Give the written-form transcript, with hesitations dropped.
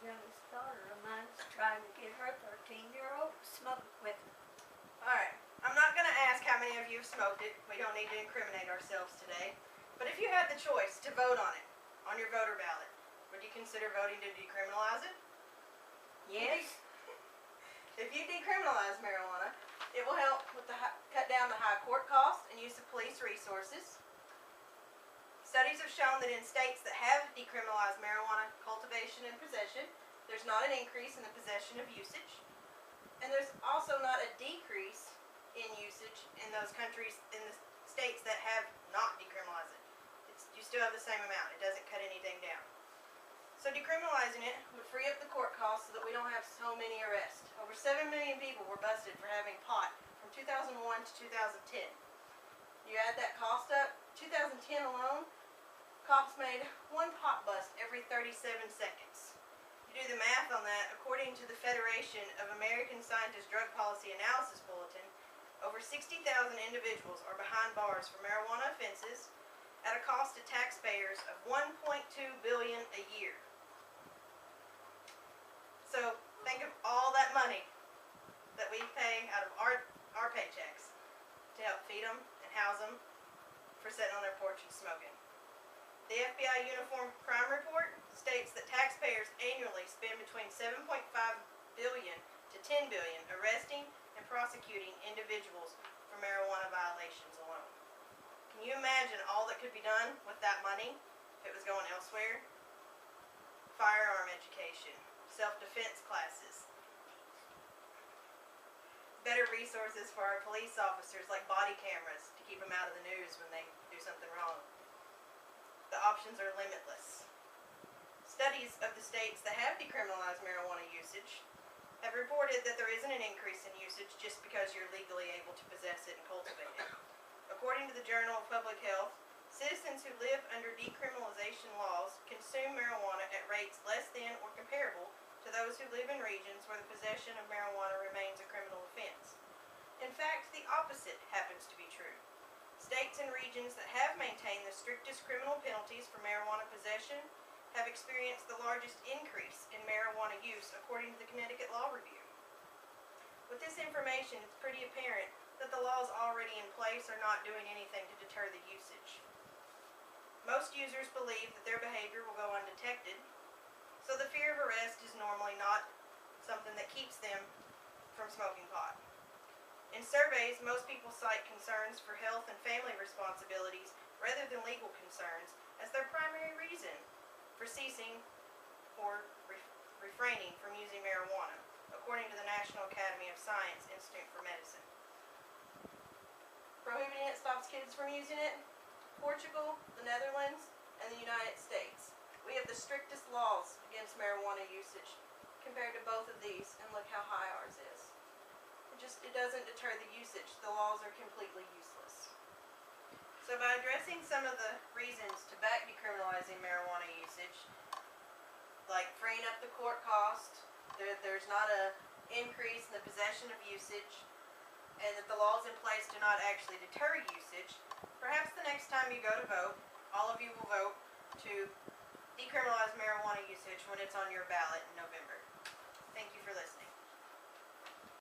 youngest daughter of mine's trying to get her 13-year-old to smoke with her. Alright, I'm not going to ask how many of you have smoked it. We don't need to incriminate ourselves today. But if you had the choice to vote on it, on your voter ballot, would you consider voting to decriminalize it? Yes. If you decriminalize marijuana, it will help with cut down the high court costs and use of police resources. Studies have shown that in states that have decriminalized marijuana cultivation and possession, there's not an increase in the possession of usage, and there's also not a decrease in usage in those countries, in the states that have not decriminalized it. You still have the same amount. It doesn't cut anything down. So decriminalizing it would free up the court costs so that we don't have so many arrests. Over 7 million people were busted for having pot from 2001 to 2010. You add that cost up, 2010 alone, cops made one pot bust every 37 seconds. You do the math on that, according to the Federation of American Scientists Drug Policy Analysis Bulletin, over 60,000 individuals are behind bars for marijuana offenses at a cost to taxpayers of $1.2 billion a year. So think of all that money that we pay out of our paychecks to help feed them and house them for sitting on their porch and smoking. The FBI Uniform Crime Report states that taxpayers annually spend between $7.5 billion to $10 billion arresting and prosecuting individuals for marijuana violations alone. Can you imagine all that could be done with that money if it was going elsewhere? Firearm education, self-defense classes, better resources for our police officers like body cameras to keep them out of the news when they do something wrong. The options are limitless. Studies of the states that have decriminalized marijuana usage have reported that there isn't an increase in usage just because you're legally able to possess it and cultivate it. According to the Journal of Public Health, citizens who live under decriminalization laws consume marijuana at rates less than or comparable to those who live in regions where the possession of marijuana remains a criminal offense. In fact, the opposite happens to be true. States and regions that have maintained the strictest criminal penalties for marijuana possession have experienced the largest increase in marijuana use, according to the Connecticut Law Review. With this information, it's pretty apparent that the laws already in place are not doing anything to deter the usage. Most users believe that their behavior will go undetected, so the fear of arrest is normally not something that keeps them from smoking pot. In surveys, most people cite concerns for health and family responsibilities rather than legal concerns as their primary reason for ceasing or refraining from using marijuana, according to the National Academy of Science Institute for Medicine. Prohibiting it stops kids from using it. Portugal, the Netherlands, and the United States. We have the strictest laws against marijuana usage compared to both of these, and look how high ours is. It doesn't deter the usage. The laws are completely useless. So by addressing some of the reasons to back decriminalizing marijuana usage, like freeing up the court cost, there's not an increase in the possession of usage, and that the laws in place do not actually deter usage, perhaps the next time you go to vote, all of you will vote to decriminalize marijuana usage when it's on your ballot in November. Thank you for listening.